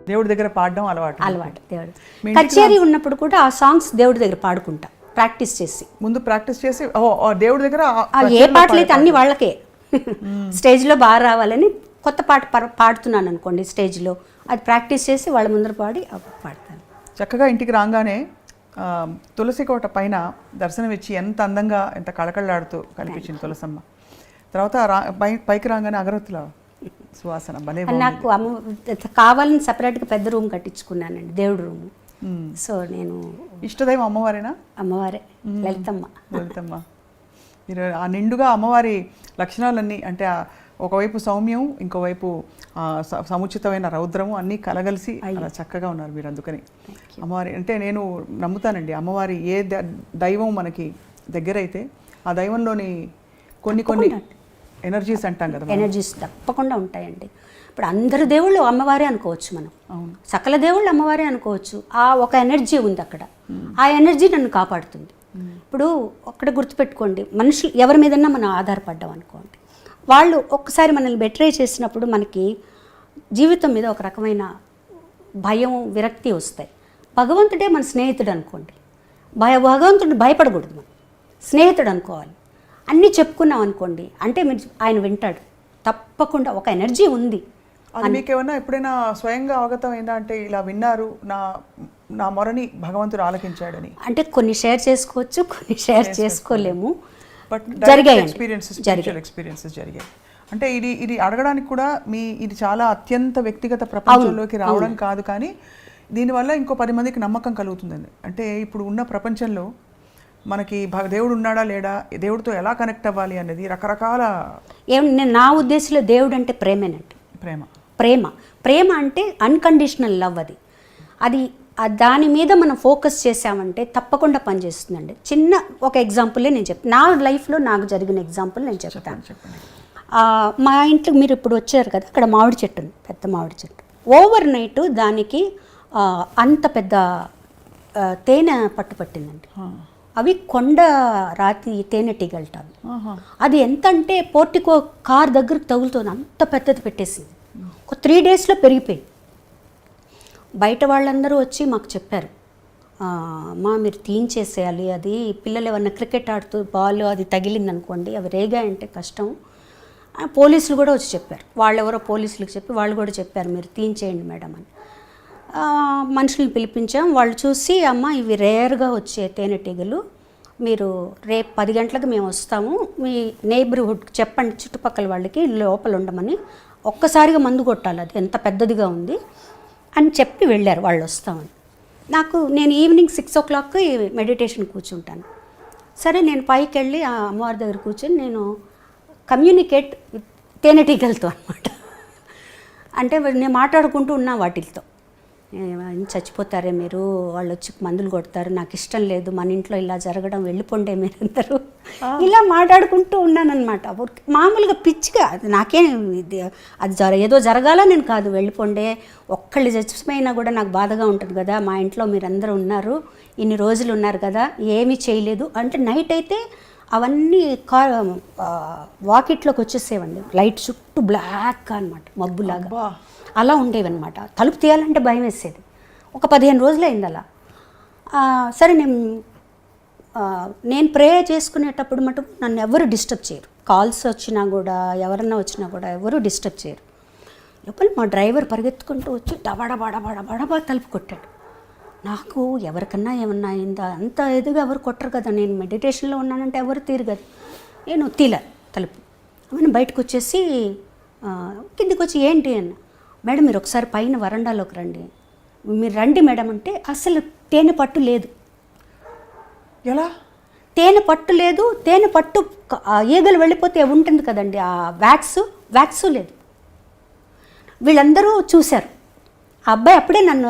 దేవుడి దగ్గర పాడడం అలవాటు. దేవుడు కచేరీ ఉన్నప్పుడు కూడా ఆ సాంగ్స్ దేవుడి దగ్గర పాడుకుంటా, ప్రాక్టీస్ చేసి. ముందు ప్రాక్టీస్ చేసి దేవుడి దగ్గర ఏ పాటలు అయితే అన్ని వాళ్ళకే స్టేజ్లో బాగా రావాలని కొత్త పాట పాడుతున్నాను అనుకోండి స్టేజ్లో, అది ప్రాక్టీస్ చేసి వాళ్ళ ముందర పాడతాను. చక్కగా ఇంటికి రాగానే తులసి కోట పైన దర్శనమిచ్చి ఎంత అందంగా ఎంత కళకళలాడుతూ కనిపించింది తులసమ్మ. తర్వాత పైకి రాగానే అగరత్తుల సువాసన భలే. నాకు కావాలని సపరేట్గా పెద్ద రూమ్ కట్టించుకున్నానండి, దేవుడి రూమ్. సో నేను ఇష్టదైవం అమ్మవారేనా? అమ్మవారే, లలితమ్మ. మీరు ఆ నిండుగా అమ్మవారి లక్షణాలన్నీ, అంటే ఒకవైపు సౌమ్యం, ఇంకోవైపు సముచితమైన రౌద్రము అన్నీ కలగలిసి అలా చక్కగా ఉన్నారు మీరు. అందుకని అమ్మవారి అంటే నేను నమ్ముతానండి, అమ్మవారి ఏ దైవం మనకి దగ్గరైతే ఆ దైవంలోని కొన్ని ఎనర్జీస్ అంటాం కదా, ఎనర్జీస్ తప్పకుండా ఉంటాయండి. ఇప్పుడు అందరు దేవుళ్ళు అమ్మవారే అనుకోవచ్చు మనం, సకల దేవుళ్ళు అమ్మవారే అనుకోవచ్చు. ఆ ఒక ఎనర్జీ ఉంది అక్కడ, ఆ ఎనర్జీ నన్ను కాపాడుతుంది. ఇప్పుడు ఒక్కటి గుర్తుపెట్టుకోండి, మనుషులు ఎవరి మీదన్నా మనం ఆధారపడ్డాం అనుకోండి, వాళ్ళు ఒక్కసారి మనల్ని బెట్రే చేసినప్పుడు మనకి జీవితం మీద ఒక రకమైన భయం, విరక్తి వస్తాయి. భగవంతుడే మన స్నేహితుడు అనుకోండి, భగవంతుడు భయపడకూడదు, మనం స్నేహితుడు అనుకోవాలి. అన్నీ చెప్పుకున్నాం అనుకోండి, అంటే మీరు ఆయన వింటాడు తప్పకుండా. ఒక ఎనర్జీ ఉంది. అది మీకేమన్నా ఎప్పుడైనా స్వయంగా అవగతం అయిందా? అంటే ఇలా విన్నారు, నా మొరని భగవంతుడు ఆలకించాడని. అంటే కొన్ని షేర్ చేసుకోవచ్చు, కొన్ని షేర్ చేసుకోలేము. బట్ ఎక్స్పీరియన్సెస్ జరిగాయి. అంటే ఇది అడగడానికి కూడా ఇది చాలా అత్యంత వ్యక్తిగత ప్రపంచంలోకి రావడం కాదు, కానీ దీనివల్ల ఇంకో 10 మందికి నమ్మకం కలుగుతుందండి. అంటే ఇప్పుడు ఉన్న ప్రపంచంలో మనకి దేవుడు ఉన్నాడా లేడా, దేవుడితో ఎలా కనెక్ట్ అవ్వాలి అనేది రకరకాల. నా ఉద్దేశంలో దేవుడు అంటే ప్రేమేనండి. ప్రేమ అంటే అన్కండిషనల్ లవ్. అది దాని మీద మనం ఫోకస్ చేసామంటే తప్పకుండా పనిచేస్తుందండి. చిన్న ఒక ఎగ్జాంపులే నేను చెప్తాను, నా లైఫ్లో నాకు జరిగిన ఎగ్జాంపుల్ నేను చెప్తాను. మా ఇంట్లో మీరు ఇప్పుడు వచ్చారు కదా, అక్కడ మామిడి చెట్టు ఉంది, పెద్ద మామిడి చెట్టు. ఓవర్ నైట్ దానికి అంత పెద్ద తేనె పట్టిందండి. అవి కొండ రాతి తేనెటీగలట. అది ఎంత అంటే పోర్టికో కార్ దగ్గరకు తగులుతుంది, అంత పెద్దది పెట్టేసింది. ఒక 3 డేస్లో పెరిగిపోయింది. బయట వాళ్ళందరూ వచ్చి మాకు చెప్పారు, మీరు తీయించేసేయాలి, అది పిల్లలు ఏమన్నా క్రికెట్ ఆడుతూ బాల్ అది తగిలిందనుకోండి, అవి రేగాయంటే కష్టం. పోలీసులు కూడా వచ్చి చెప్పారు, వాళ్ళెవరో పోలీసులకు చెప్పి వాళ్ళు కూడా చెప్పారు, మీరు తీయించేయండి మేడం అని. మనుషుల్ని పిలిపించాం. వాళ్ళు చూసి, అమ్మ ఇవి రేర్గా వచ్చే తేనెటీగలు, మీరు రేపు 10 గంటలకు మేము వస్తాము, మీ నైబర్హుడ్ చెప్పండి చుట్టుపక్కల వాళ్ళకి లోపల ఉండమని, ఒక్కసారిగా మందు కొట్టాలి, అది ఎంత పెద్దదిగా ఉంది అని చెప్పి వెళ్ళారు. వాళ్ళు వస్తామని. నేను ఈవినింగ్ 6 o'clockకి మెడిటేషన్ కూర్చుంటాను. సరే నేను పైకి వెళ్ళి ఆ అమ్మవారి దగ్గర కూర్చొని నేను కమ్యూనికేట్ తేనెటీగలతో అనమాట. అంటే నేను మాట్లాడుకుంటూ ఉన్నా వాటితో, చచ్చిపోతారే మీరు, వాళ్ళు వచ్చి మందులు కొడతారు, నాకు ఇష్టం లేదు, మన ఇంట్లో ఇలా జరగడం, వెళ్ళిపోండే మీరందరూ, ఇలా మాట్లాడుకుంటూ ఉన్నానన్నమాట. మామూలుగా పిచ్చిగా, నాకేం అది ఏదో జరగాల నేను కాదు, వెళ్ళిపోండే, ఒక్కళ్ళు చచ్చిపోయినా కూడా నాకు బాధగా ఉంటుంది కదా, మా ఇంట్లో మీరందరూ ఉన్నారు, ఇన్ని రోజులు ఉన్నారు కదా, ఏమీ చేయలేదు అంటే. నైట్ అయితే అవన్నీ వాకిట్లోకి వచ్చేసేవండి, లైట్ చుట్టూ బ్లాక్ అనమాట, మబ్బులాగా అలా ఉండేవన్నమాట. తలుపు తీయాలంటే భయం వేసేది. ఒక 15 రోజులు అయింది అలా. సరే నేను ప్రే చేసుకునేటప్పుడు మటుకు నన్ను ఎవరు డిస్టర్బ్ చేయరు. కాల్స్ వచ్చినా కూడా, ఎవరన్నా వచ్చినా కూడా ఎవరు డిస్టర్బ్ చేయరు. లోపల మా డ్రైవర్ పరిగెత్తుకుంటూ వచ్చి డబడబడబడబడబా తలుపు కొట్టాడు. నాకు ఎవరికన్నా ఏమన్నా అయిందా, అంత ఎదుగా ఎవరు కొట్టరు కదా, నేను మెడిటేషన్లో ఉన్నానంటే ఎవరు తీరు కదా. నేను తీల తలుపు. ఆమె బయటకు వచ్చేసి కిందికి వచ్చి ఏంటి అన్న, మేడం మీరు ఒకసారి పైన వరండాలోకి రండి, మీరు రండి మేడం అంటే, అసలు తేనె పట్టు లేదు. ఎలా? తేనె పట్టు లేదు. తేనె పట్టు ఈగలు వెళ్ళిపోతే ఉంటుంది కదండి, ఆ వ్యాక్సు లేదు. వీళ్ళందరూ చూశారు. ఆ అబ్బాయి అప్పుడే నన్ను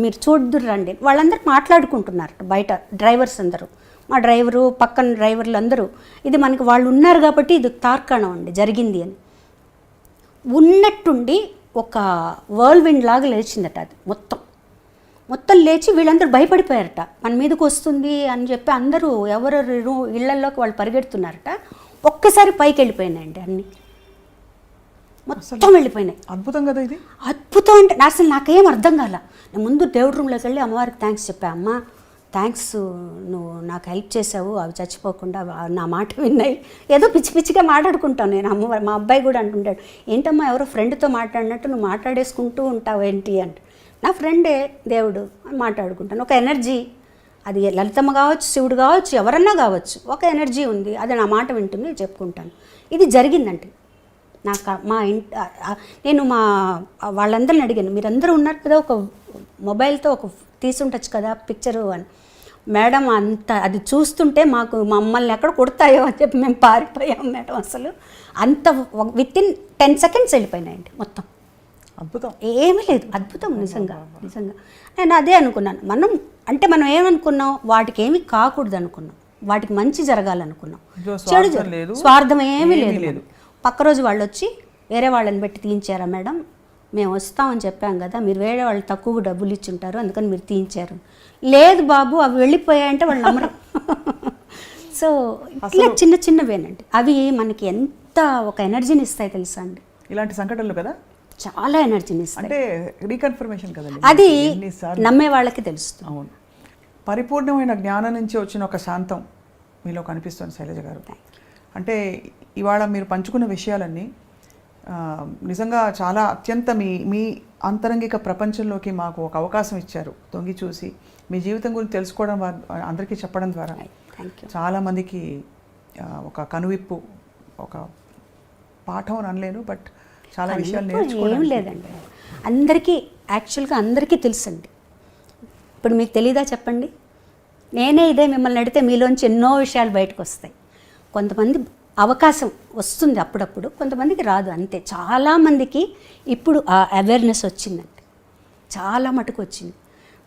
మీరు చూద్దురు రండి, వాళ్ళందరూ మాట్లాడుకుంటున్నారు బయట, డ్రైవర్స్ అందరూ, మా డ్రైవరు పక్కన డ్రైవర్లు అందరూ. ఇది మనకి వాళ్ళు ఉన్నారు కాబట్టి ఇది తార్కాణం అండి జరిగింది అని. ఉన్నట్టుండి ఒక వర్ల్విండ్ లాగా లేచిందట. అది మొత్తం లేచి వీళ్ళందరూ భయపడిపోయారట, మన మీదకి వస్తుంది అని చెప్పి అందరూ ఎవరు ఇళ్లలోకి వాళ్ళు పరిగెడుతున్నారట. ఒక్కసారి పైకి వెళ్ళిపోయినాయండి అన్నీ. మొత్తం వెళ్ళిపోయినాయి. అద్భుతం కదా ఇది. అద్భుతం అంటే అసలు నాకేం అర్థం కాల. నేను ముందు దేవుడి రూమ్లోకి వెళ్ళి అమ్మవారికి థ్యాంక్స్ చెప్పా. అమ్మ థ్యాంక్స్, నువ్వు నాకు హెల్ప్ చేసావు, అవి చచ్చిపోకుండా నా మాట విన్నాయి. ఏదో పిచ్చి పిచ్చిగా మాట్లాడుకుంటాను నేను. మా అబ్బాయి కూడా అంటుంటాడు, ఏంటమ్మా ఎవరో ఫ్రెండ్తో మాట్లాడినట్టు నువ్వు మాట్లాడేసుకుంటూ ఉంటావు ఏంటి అంటే, నా ఫ్రెండే దేవుడు అని మాట్లాడుకుంటాను. ఒక ఎనర్జీ, అది లలితమ్మ కావచ్చు, శివుడు కావచ్చు, ఎవరన్నా కావచ్చు, ఒక ఎనర్జీ ఉంది, అది నా మాట వింటుంది, చెప్పుకుంటాను. ఇది జరిగిందంటే నాకు మా నేను వాళ్ళందరిని అడిగాను, మీరందరూ ఉన్నారు కదా, ఒక మొబైల్తో ఒక తీసుంటచ్చు కదా పిక్చరు అని. మేడం అంత అది చూస్తుంటే మాకు మమ్మల్ని ఎక్కడ కొడతాయో అని చెప్పి మేము పారిపోయాం మేడం. అసలు అంత వితిన్ 10 seconds వెళ్ళిపోయినాయండి మొత్తం. అద్భుతం, ఏమీ లేదు. అద్భుతం నిజంగా. నేను అదే అనుకున్నాను. మనం ఏమనుకున్నాం, వాటికి ఏమీ కాకూడదు అనుకున్నాం, వాటికి మంచి జరగాలనుకున్నాం. చెడు స్వార్థం ఏమీ లేదు. పక్క రోజు వాళ్ళు వచ్చి వేరే వాళ్ళని పెట్టి తీయించారా మేడం, మేము వస్తామని చెప్పాం కదా, మీరు వేరే వాళ్ళు తక్కువ డబ్బులు ఇచ్చుంటారు అందుకని మీరు తీయించారు. లేదు బాబు, అవి వెళ్ళిపోయాయంటే వాళ్ళు నమ్మరు. సో ఇట్లా చిన్న చిన్నవేనండి, అవి మనకి ఎంత ఒక ఎనర్జీని ఇస్తాయి తెలుసా అండి. ఇలాంటి సంఘటనలు కదా చాలా ఎనర్జీని ఇస్తాయి. అంటే రీకన్ఫర్మేషన్ కదండి, అది నమ్మే వాళ్ళకి తెలుస్తుంది. అవును, పరిపూర్ణమైన జ్ఞానం నుంచి వచ్చిన ఒక శాంతం మీలో కనిపిస్తుంది శైలజ గారు. అంటే ఇవాళ మీరు పంచుకున్న విషయాలన్నీ నిజంగా చాలా అత్యంత మీ అంతరంగిక ప్రపంచంలోకి మాకు ఒక అవకాశం ఇచ్చారు. తొంగి చూసి మీ జీవితం గురించి తెలుసుకోవడం, అందరికీ చెప్పడం ద్వారా చాలామందికి ఒక కనువిప్పు, ఒక పాఠం అని అనలేను, బట్ చాలా విషయాలు నేర్చుకోవడం లేదండి. అందరికీ యాక్చువల్గా అందరికీ తెలుసండి. ఇప్పుడు మీకు తెలీదా చెప్పండి, నేనే ఇదే మిమ్మల్ని అడిగితే మీలోంచి ఎన్నో విషయాలు బయటకు వస్తాయి. కొంతమంది అవకాశం వస్తుంది అప్పుడప్పుడు, కొంతమందికి రాదు, అంతే. చాలామందికి ఇప్పుడు ఆ అవేర్నెస్ వచ్చిందండి, చాలా మటుకు వచ్చింది.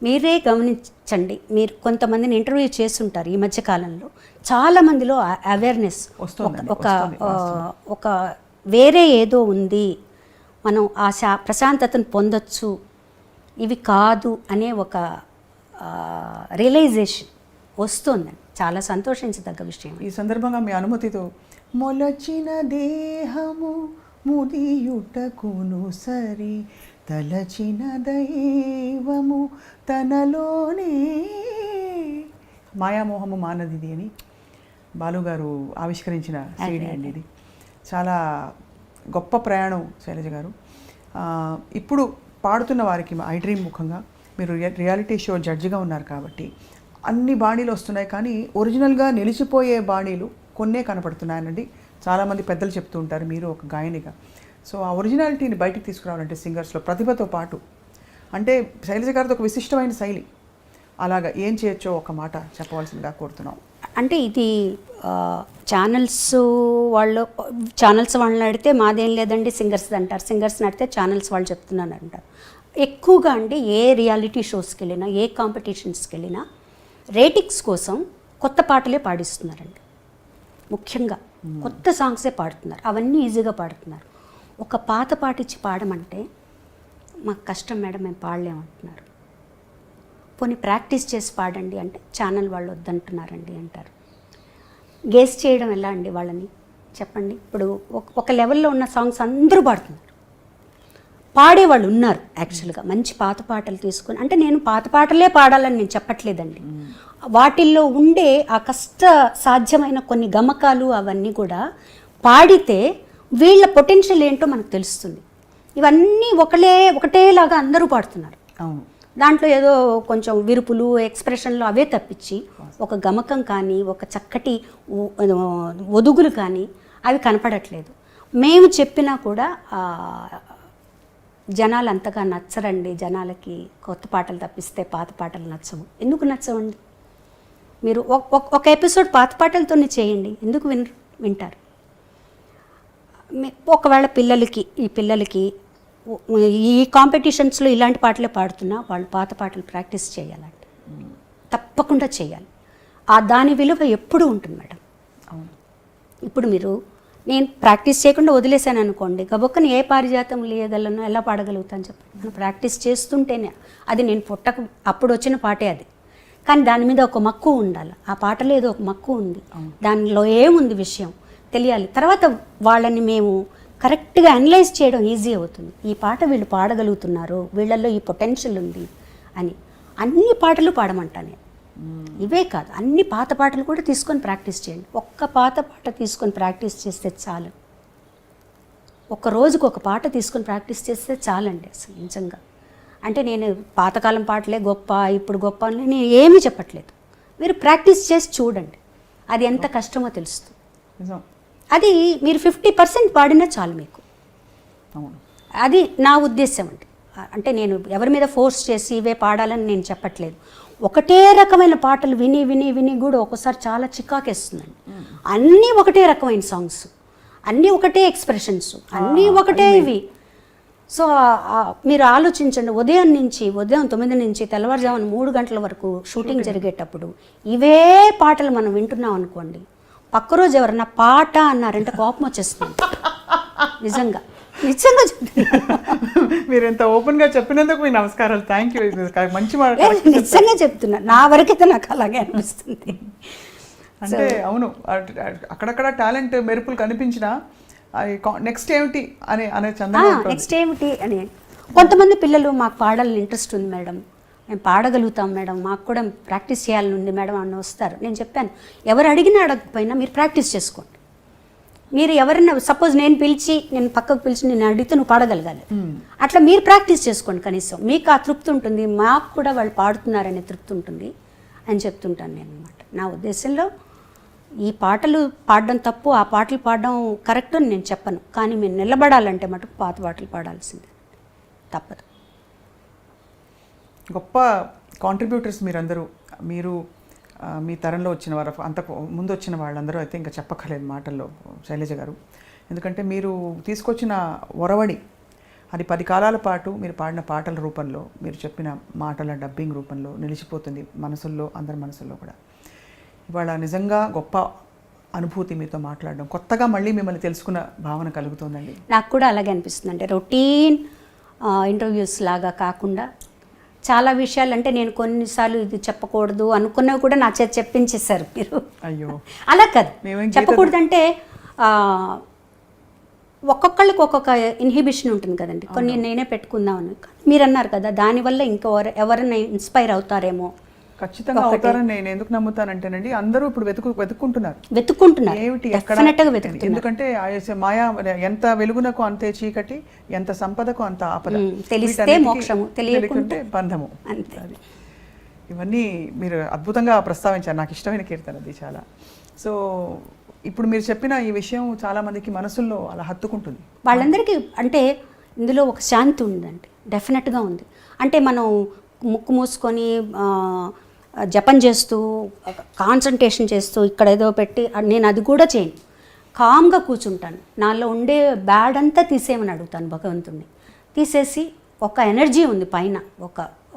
మీరే గమనించండి, మీరు కొంతమందిని ఇంటర్వ్యూ చేస్తుంటారు ఈ మధ్యకాలంలో, చాలామందిలో అవేర్నెస్ ఒక వేరే ఏదో ఉంది, మనం ఆ ప్రశాంతతను పొందొచ్చు, ఇవి కాదు అనే ఒక రియలైజేషన్ వస్తుందండి. చాలా సంతోషించదగ్గ విషయం. ఈ సందర్భంగా మీ అనుమతితో, మొలచిన దేహము ముదియుటకును సరి, తలచిన దైవము తనలోనే, మాయామోహము మానదిది అని బాలుగారు ఆవిష్కరించిన సీడీ అండి ఇది. చాలా గొప్ప ప్రయాణం శైలజ గారు. ఇప్పుడు పాడుతున్న వారికి ఐ డ్రీమ్ ముఖంగా మీరు రియాలిటీ షో జడ్జిగా ఉన్నారు కాబట్టి అన్ని బాణీలు వస్తున్నాయి, కానీ ఒరిజినల్గా నిలిచిపోయే బాణీలు కొన్నే కనపడుతున్నాయనండి. చాలామంది పెద్దలు చెప్తూ ఉంటారు, మీరు ఒక గాయనిగా. సో ఆ ఒరిజినాలిటీని బయటికి తీసుకురావాలంటే సింగర్స్లో ప్రతిభతో పాటు, అంటే శైలజ గారితో ఒక విశిష్టమైన శైలి, అలాగా ఏం చేయొచ్చో ఒక మాట చెప్పవలసిందిగా కోరుతున్నాం. అంటే ఇది ఛానల్స్ వాళ్ళని అడిగితే మాదేం లేదండి సింగర్స్ అంటారు, సింగర్స్ని అడిగితే ఛానల్స్ వాళ్ళు చెప్తున్నాను అంటారు. ఎక్కువగా అండి ఏ రియాలిటీ షోస్కి వెళ్ళినా, ఏ కాంపిటీషన్స్కి వెళ్ళినా రేటింగ్స్ కోసం కొత్త పాటలే పాడిస్తున్నారండి. ముఖ్యంగా కొత్త సాంగ్సే పాడుతున్నారు, అవన్నీ ఈజీగా పాడుతున్నారు. ఒక పాత పాట ఇచ్చి పాడమంటే మాకు కష్టం మేడం, మేము పాడలేమంటున్నారు. పోనీ ప్రాక్టీస్ చేసి పాడండి అంటే ఛానల్ వాళ్ళు వద్దంటున్నారండి అంటారు. గేస్ చేయడం ఎలా అండి వాళ్ళని చెప్పండి. ఇప్పుడు ఒక లెవెల్లో ఉన్న సాంగ్స్ అందరూ పాడుతున్నారు, పాడేవాళ్ళు ఉన్నారు యాక్చువల్గా. మంచి పాత పాటలు తీసుకొని, అంటే నేను పాత పాటలే పాడాలని నేను చెప్పట్లేదండి, వాటిల్లో ఉండే ఆ కష్ట సాధ్యమైన కొన్ని గమకాలు అవన్నీ కూడా పాడితే వీళ్ళ పొటెన్షియల్ ఏంటో మనకు తెలుస్తుంది. ఇవన్నీ ఒకటేలాగా అందరూ పాడుతున్నారు. దాంట్లో ఏదో కొంచెం విరుపులు, ఎక్స్ప్రెషన్లు అవే తప్పించి ఒక గమకం కానీ, ఒక చక్కటి ఒదుగులు కానీ అవి కనపడట్లేదు. మేము చెప్పినా కూడా జనాలు అంతగా నచ్చరండి. జనాలకి కొత్త పాటలు తప్పిస్తే పాత పాటలు నచ్చవు. ఎందుకు నచ్చవండి? మీరు ఒక ఎపిసోడ్ పాత పాటలతోనే చేయండి, ఎందుకు వింటారు? ఒకవేళ ఈ పిల్లలకి ఈ కాంపిటీషన్స్లో ఇలాంటి పాటలే పాడుతున్నా వాళ్ళు పాత పాటలు ప్రాక్టీస్ చేయాలండి, తప్పకుండా చేయాలి. దాని విలువ ఎప్పుడూ ఉంటుంది మేడం. ఇప్పుడు నేను ప్రాక్టీస్ చేయకుండా వదిలేశాను అనుకోండి, గబొక్కని ఏ పారిజాతం లేయగలను, ఎలా పాడగలుగుతాను చెప్పండి. మనం ప్రాక్టీస్ చేస్తుంటేనే అది నేను అప్పుడు వచ్చిన పాటే అది, కానీ దాని మీద ఒక మక్కువ ఉండాలి. ఆ పాటలో ఏదో ఒక మక్కువ ఉంది, దానిలో ఏముంది విషయం తెలియాలి. తర్వాత వాళ్ళని మేము కరెక్ట్గా అనలైజ్ చేయడం ఈజీ అవుతుంది. ఈ పాట వీళ్ళు పాడగలుగుతున్నారు, వీళ్ళల్లో ఈ పొటెన్షియల్ ఉంది అని. అన్ని పాటలు పాడమంటాను నేను. ఇవే కాదు, అన్ని పాత పాటలు కూడా తీసుకొని ప్రాక్టీస్ చేయండి. ఒక్క పాత పాట తీసుకొని ప్రాక్టీస్ చేస్తే చాలు. ఒక రోజుకు ఒక పాట తీసుకొని ప్రాక్టీస్ చేస్తే చాలండి అసలు నిజంగా. అంటే నేను పాతకాలం పాటలే గొప్ప, ఇప్పుడు గొప్ప అని నేను ఏమీ చెప్పట్లేదు. మీరు ప్రాక్టీస్ చేసి చూడండి, అది ఎంత కష్టమో తెలుస్తుంది. అది మీరు 50% పాడినా చాలు మీకు. అది నా ఉద్దేశం అండి. అంటే నేను ఎవరి మీద ఫోర్స్ చేసి ఇవే పాడాలని నేను చెప్పట్లేదు. ఒకటే రకమైన పాటలు విని విని విని కూడా ఒక్కోసారి చాలా చికాకేస్తుందండి. అన్నీ ఒకటే రకమైన సాంగ్స్, అన్నీ ఒకటే ఎక్స్ప్రెషన్స్, అన్నీ ఒకటే ఇవి. సో మీరు ఆలోచించండి, ఉదయం 9 నుంచి తెల్లవారుజామున 3 గంటల వరకు షూటింగ్ జరిగేటప్పుడు ఇవే పాటలు మనం వింటున్నాం అనుకోండి, పక్క రోజు ఎవరన్నా పాట అన్నారంటే కోపం వచ్చేస్తుంది. నిజంగా నిజంగా చెప్తున్నాను. మీరు ఎంత ఓపెన్గా చెప్పినందుకు మీ నమస్కారాలు. Thank you. మంచి మాట. నిజంగా చెప్తున్నా, నా వరకైతే నాకు అలాగే అనిపిస్తుంది. అంటే అవును, అక్కడక్కడ టాలెంట్ మెరుపులు కనిపించినా నెక్స్ట్ ఏమిటి అనే చందంగా నెక్స్ట్ ఏమిటి అని. కొంతమంది పిల్లలు మాకు పాడాలని ఇంట్రెస్ట్ ఉంది మేడం, మేము పాడగలుగుతాం మేడం, మాకు కూడా ప్రాక్టీస్ చేయాలని ఉంది మేడం అని వస్తారు. నేను చెప్పాను, ఎవరు అడిగినా అడగకపోయినా మీరు ప్రాక్టీస్ చేసుకోండి. మీరు ఎవరైనా సపోజ్ నేను పక్కకు పిలిచి నేను అడిగితే నువ్వు పాడగలగాలి, అట్లా మీరు ప్రాక్టీస్ చేసుకోండి. కనీసం మీకు ఆ తృప్తి ఉంటుంది, మాకు కూడా వాళ్ళు పాడుతున్నారనే తృప్తి ఉంటుంది అని చెప్తుంటాను నేను అనమాట. నా ఉద్దేశంలో ఈ పాటలు పాడడం తప్పు, ఆ పాటలు పాడడం కరెక్ట్ అని నేను చెప్పను. కానీ మీరు నిలబడాలంటే మటుకు పాత పాటలు పాడాల్సిందే, తప్పదు. గొప్ప కాంట్రిబ్యూటర్స్ మీరందరూ. మీరు మీ తరంలో వచ్చిన వారు, అంతకు ముందు వచ్చిన వాళ్ళందరూ అయితే ఇంకా చెప్పక్కర్లేదు మాటల్లో శైలజ గారు. ఎందుకంటే మీరు తీసుకొచ్చిన ఒరవడి అది 10 కాలాల పాటు మీరు పాడిన పాటల రూపంలో, మీరు చెప్పిన మాటల డబ్బింగ్ రూపంలో నిలిచిపోతుంది మనసుల్లో, అందరి మనసుల్లో కూడా. ఇవాళ నిజంగా గొప్ప అనుభూతి మీతో మాట్లాడడం, కొత్తగా మళ్ళీ మిమ్మల్ని తెలుసుకున్న భావన కలుగుతుందండి. నాకు కూడా అలాగే అనిపిస్తుంది. అంటే రొటీన్ ఇంటర్వ్యూస్ లాగా కాకుండా చాలా విషయాలు, అంటే నేను కొన్నిసార్లు ఇది చెప్పకూడదు అనుకున్నవి కూడా నా చేతి చెప్పించేశారు మీరు. అయ్యో అలా కాదు, చెప్పకూడదు అంటే ఒక్కొక్కళ్ళకి ఒక్కొక్క ఇన్హిబిషన్ ఉంటుంది కదండి. కొన్ని నేనే పెట్టుకుందామని మీరు అన్నారు కదా, దానివల్ల ఇంకా ఎవరైనా ఇన్స్పైర్ అవుతారేమో. ఖచ్చితంగా అవుతారని నేను ఎందుకు నమ్ముతానంటేనండి, అందరూ ఇప్పుడు వెతుక్కుంటున్నారు ఏమిటి ఎందుకంటే మాయా ఎంత వెలుగునకు అంతే చీకటి, ఎంత సంపదకు అంత ఆపద, తెలిస్తే మోక్షము, తెలియకుంటే బంధము. ఇవన్నీ మీరు అద్భుతంగా ప్రస్తావించారు. నాకు ఇష్టమైన కీర్తన అది చాలా. సో ఇప్పుడు మీరు చెప్పిన ఈ విషయం చాలా మందికి మనసుల్లో అలా హత్తుకుంటుంది. వాళ్ళందరికీ అంటే ఇందులో ఒక శాంతి ఉందండి, డెఫినెట్గా ఉంది. అంటే మనం ముక్కు మూసుకొని జపం చేస్తూ కాన్సన్ట్రేషన్ చేస్తూ ఇక్కడ ఏదో పెట్టి నేను అది కూడా చేయను. కామ్గా కూర్చుంటాను, నాలో ఉండే బ్యాడ్ అంతా తీసేయమని అడుగుతాను భగవంతుడిని. తీసేసి ఒక ఎనర్జీ ఉంది పైన,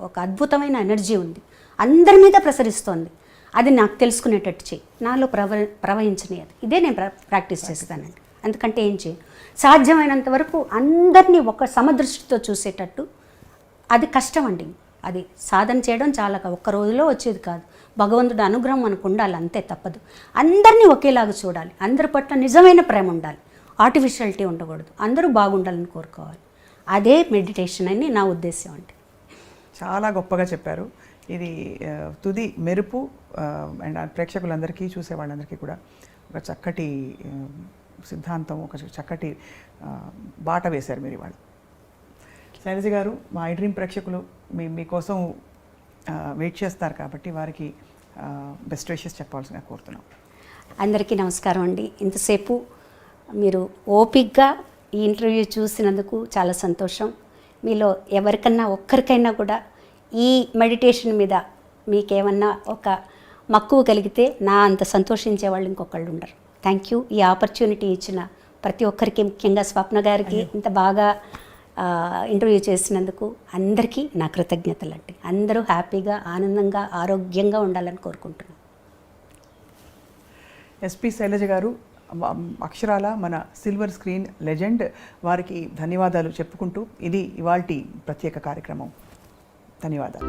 ఒక అద్భుతమైన ఎనర్జీ ఉంది, అందరి మీద ప్రసరిస్తోంది. అది నాకు తెలుసుకునేటట్టు చేయి, నాలో ప్రవహించని అది. ఇదే నేను ప్రాక్టీస్ చేస్తానండి. ఎందుకంటే ఏం చేయి, సాధ్యమైనంత వరకు అందరినీ ఒక సమదృష్టితో చూసేటట్టు. అది కష్టం అండి, అది సాధన చేయడం చాలా ఒక్క రోజులో వచ్చేది కాదు. భగవంతుడి అనుగ్రహం మనకు ఉండాలి, అంతే, తప్పదు. అందరినీ ఒకేలాగా చూడాలి, అందరి పట్ల నిజమైన ప్రేమ ఉండాలి, ఆర్టిఫిషియాలిటీ ఉండకూడదు, అందరూ బాగుండాలని కోరుకోవాలి. అదే మెడిటేషన్ అని నా ఉద్దేశం అండి. చాలా గొప్పగా చెప్పారు. ఇది తుది మెరుపు అండ్ ప్రేక్షకులందరికీ, చూసే వాళ్ళందరికీ కూడా ఒక చక్కటి సిద్ధాంతం, ఒక చక్కటి బాట వేశారు మీరు ఇవాళ. శైలజ గారు, మా ఐ డ్రీమ్ ప్రేక్షకులు మీకోసం వెయిట్ చేస్తారు కాబట్టి వారికి బెస్ట్ విషెస్ చెప్పాల్సిందిగా కోరుతున్నాం. అందరికీ నమస్కారం అండి. ఇంతసేపు మీరు ఓపిక్గా ఈ ఇంటర్వ్యూ చూసినందుకు చాలా సంతోషం. మీలో ఎవరికన్నా ఒక్కరికైనా కూడా ఈ మెడిటేషన్ మీద మీకేమన్నా ఒక మక్కువ కలిగితే నా అంత సంతోషించే వాళ్ళు ఇంకొకళ్ళు ఉండరు. Thank you. ఈ ఆపర్చునిటీ ఇచ్చిన ప్రతి ఒక్కరికి, ముఖ్యంగా స్వప్న గారికి ఇంత బాగా ఇంటర్వ్యూ చేసినందుకు అందరికీ నా కృతజ్ఞతలు అండి. అందరూ హ్యాపీగా, ఆనందంగా, ఆరోగ్యంగా ఉండాలని కోరుకుంటున్నాను. ఎస్పి శైలజ గారు అక్షరాల మన సిల్వర్ స్క్రీన్ లెజెండ్. వారికి ధన్యవాదాలు చెప్పుకుంటూ ఇది ఇవాల్టి ప్రత్యేక కార్యక్రమం. ధన్యవాదాలు.